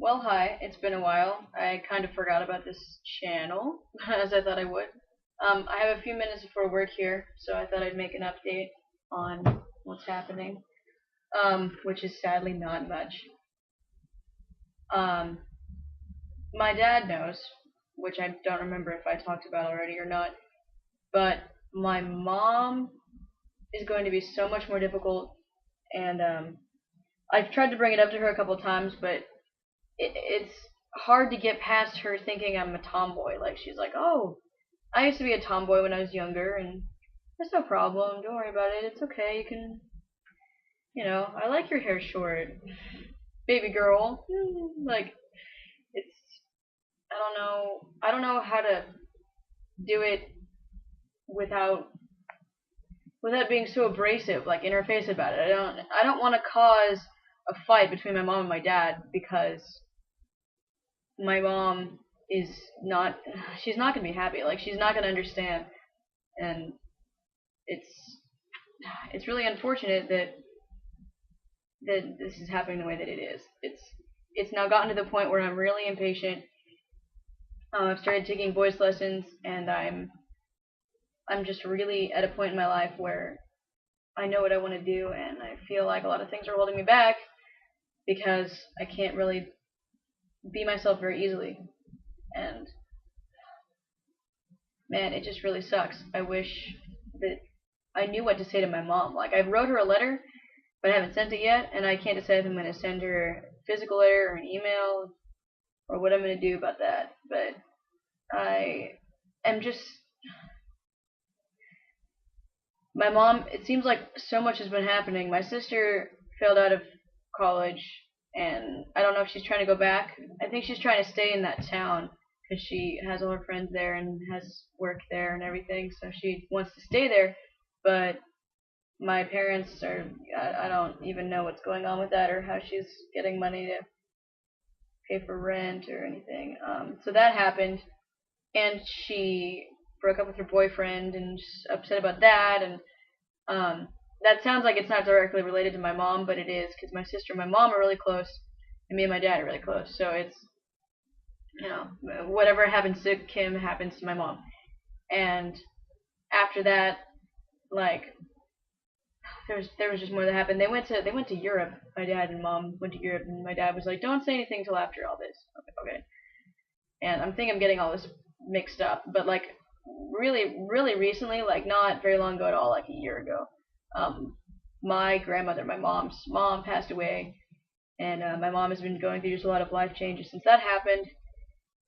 Well, hi. It's been a while. I kind of forgot about this channel, as I thought I would. I have a few minutes before work here, so I thought I'd make an update on what's happening, which is sadly not much. Um, my dad knows, which I don't remember if I talked about already or not, but my mom is going to be so much more difficult, and I've tried to bring it up to her a couple times, but it's hard to get past her thinking I'm a tomboy. Like she's like, "Oh, I used to be a tomboy when I was younger, and that's no problem. Don't worry about it. It's okay. You can, I like your hair short, baby girl." Like it's, I don't know. I don't know how to do it without being so abrasive, like in her face about it. I don't want to cause a fight between my mom and my dad because my mom is not she's not gonna be happy. Like she's not gonna understand, and it's it's really unfortunate that this is happening the way that it is. It's now gotten to the point where I'm really impatient. I've started taking voice lessons, and I'm just really at a point in my life where I know what I want to do, and I feel like a lot of things are holding me back because I can't really be myself very easily. And man, it just really sucks. I wish that I knew what to say to my mom. Like I wrote her a letter, but I haven't sent it yet, and I can't decide if I'm going to send her a physical letter or an email or what I'm going to do about that. But I am just my mom. It seems like so much has been happening. My sister failed out of college, and I don't know if she's trying to go back. I think she's trying to stay in that town because she has all her friends there and has work there and everything. So she wants to stay there, but my parents are I don't even know what's going on with that or how she's getting money to pay for rent or anything. So that happened, and she broke up with her boyfriend and she's upset about that. And that sounds like it's not directly related to my mom, but it is because my sister and my mom are really close, and me and my dad are really close. So it's whatever happens to Kim happens to my mom. And after that, like there was just more that happened. They went to Europe. My dad and mom went to Europe, and my dad was like, "Don't say anything till after all this." Okay. And I'm getting all this mixed up, but like really, really recently, like not very long ago at all, like a year ago, um, my grandmother, my mom's mom, passed away, and my mom has been going through just a lot of life changes since that happened.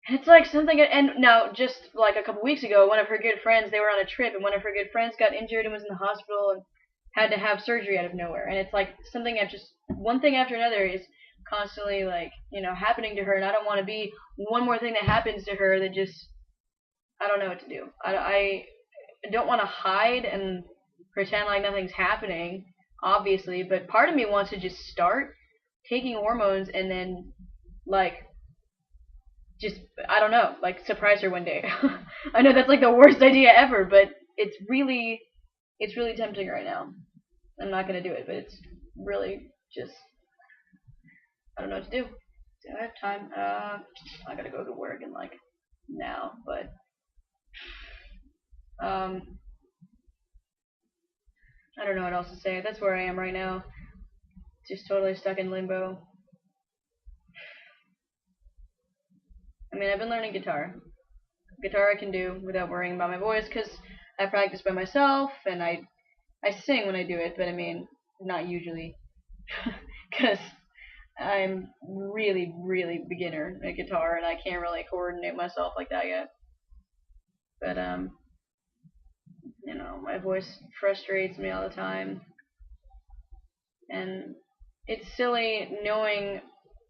And it's like something, and now just like a couple weeks ago, one of her good friends, they were on a trip, and one of her good friends got injured and was in the hospital and had to have surgery out of nowhere. And it's like something I've just one thing after another is constantly like happening to her, and I don't want to be one more thing that happens to her that just I don't know what to do. I don't want to hide and pretend like nothing's happening, obviously, but part of me wants to just start taking hormones and then like just I don't know, like surprise her one day. I know that's like the worst idea ever, but it's really tempting right now. I'm not gonna do it, but it's really just I don't know what to do. Do I have time? I gotta go to work and like now, but um, I don't know what else to say. That's where I am right now. Just totally stuck in limbo. I mean, I've been learning guitar. Guitar I can do without worrying about my voice because I practice by myself and I sing when I do it, but I mean, not usually because I'm really, really beginner at guitar and I can't really coordinate myself like that yet. But my voice frustrates me all the time, and it's silly knowing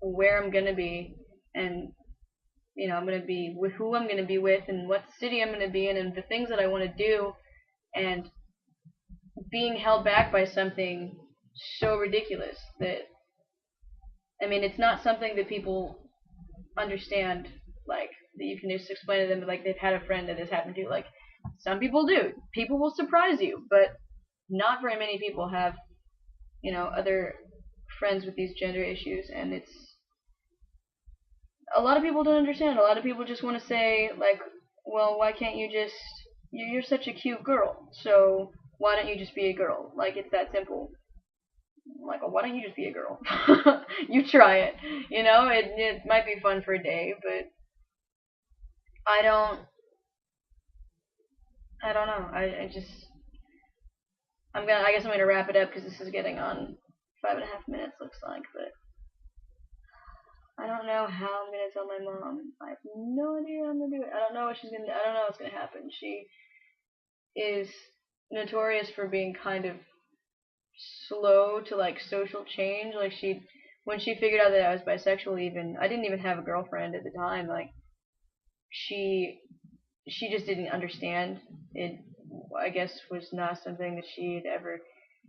where I'm gonna be and I'm gonna be with who I'm gonna be with and what city I'm gonna be in and the things that I want to do and being held back by something so ridiculous that I mean it's not something that people understand like that you can just explain to them like they've had a friend that this happened to like some people do people will surprise you but not very many people have other friends with these gender issues and a lot of people don't understand. A lot of people just want to say, like, well, why can't you just, you're such a cute girl, so why don't you just be a girl? Like, it's that simple. I'm like, well, why don't you just be a girl? You try it. You know, it might be fun for a day, but I don't, I don't know. I just, I guess I'm gonna wrap it up because this is getting on 5.5 minutes, looks like, but I don't know how I'm gonna tell my mom. I have no idea how I'm gonna do it. I don't know what she's gonna. I don't know what's gonna happen. She is notorious for being kind of slow to like social change. Like when she figured out that I was bisexual, even I didn't even have a girlfriend at the time. Like she, she just didn't understand. It, I guess, was not something that she had ever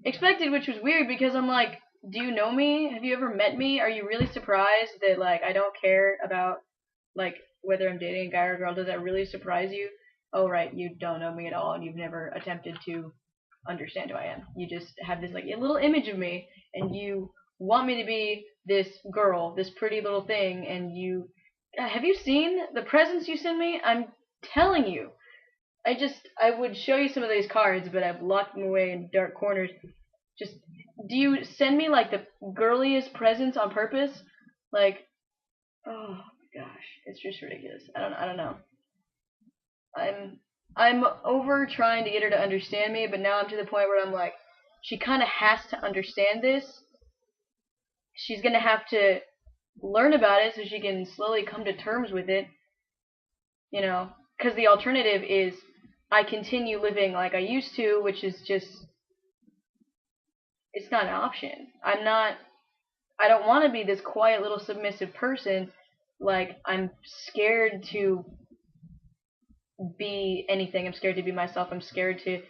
expected, which was weird because I'm like, do you know me? Have you ever met me? Are you really surprised that like I don't care about like whether I'm dating a guy or a girl? Does that really surprise you? Oh right, you don't know me at all and you've never attempted to understand who I am. You just have this like a little image of me and you want me to be this girl, this pretty little thing, and you have you seen the presents you send me? I'm telling you. I would show you some of these cards, but I've locked them away in dark corners. Just, do you send me like the girliest presents on purpose? Like, oh my gosh, it's just ridiculous. I don't know. I'm over trying to get her to understand me, but now I'm to the point where I'm like, she kind of has to understand this. She's gonna have to learn about it so she can slowly come to terms with it. You know, because the alternative is I continue living like I used to, which is just, it's not an option. I don't want to be this quiet little submissive person. Like, I'm scared to be anything. I'm scared to be myself. I'm scared to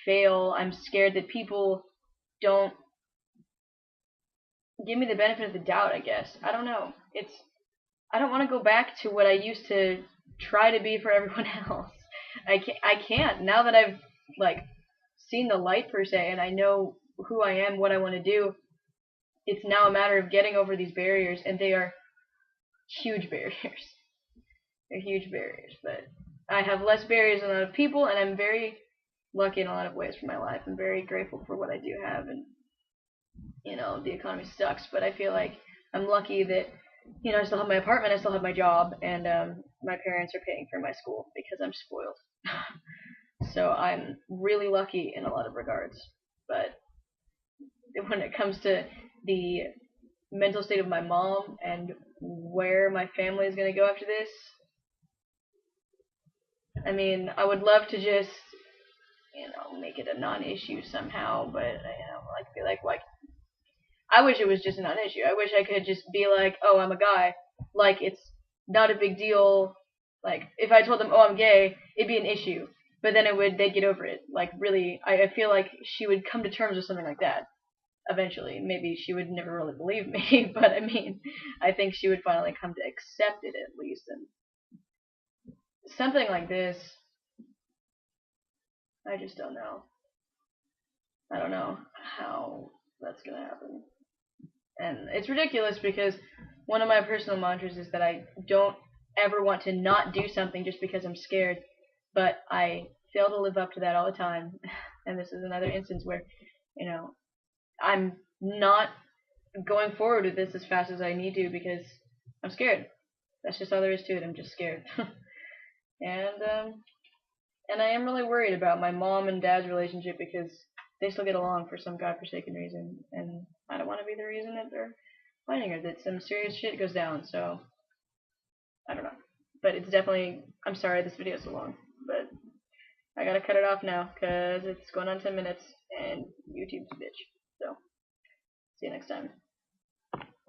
fail. I'm scared that people don't give me the benefit of the doubt, I guess. I don't know. I don't want to go back to what I used to try to be for everyone else. I can't. Now that I've, like, seen the light, per se, and I know who I am, what I want to do, it's now a matter of getting over these barriers, and they are huge barriers. They're huge barriers, but I have less barriers than a lot of people, and I'm very lucky in a lot of ways for my life. I'm very grateful for what I do have, and, you know, the economy sucks, but I feel like I'm lucky that, you know, I still have my apartment, I still have my job, and my parents are paying for my school because I'm spoiled. So I'm really lucky in a lot of regards, but when it comes to the mental state of my mom and where my family is going to go after this, I mean, I would love to just, you know, make it a non-issue somehow, but, you know, like, be like, I wish it was just a non-issue. I wish I could just be like, oh, I'm a guy. Like, it's not a big deal. Like, if I told them, oh, I'm gay, it'd be an issue. But then they'd get over it. Like, really, I feel like she would come to terms with something like that eventually. Maybe she would never really believe me, but I mean, I think she would finally come to accept it at least. And something like this, I just don't know. I don't know how that's gonna happen. And it's ridiculous because one of my personal mantras is that I don't ever want to not do something just because I'm scared, but I fail to live up to that all the time. And this is another instance where, you know, I'm not going forward with this as fast as I need to because I'm scared. That's just all there is to it. I'm just scared. And I am really worried about my mom and dad's relationship because they still get along for some godforsaken reason, and I don't want to be the reason that they're fighting or that some serious shit goes down. So I don't know, but it's definitely. I'm sorry this video is so long, but I gotta cut it off now because it's going on 10 minutes and YouTube's a bitch. So see you next time.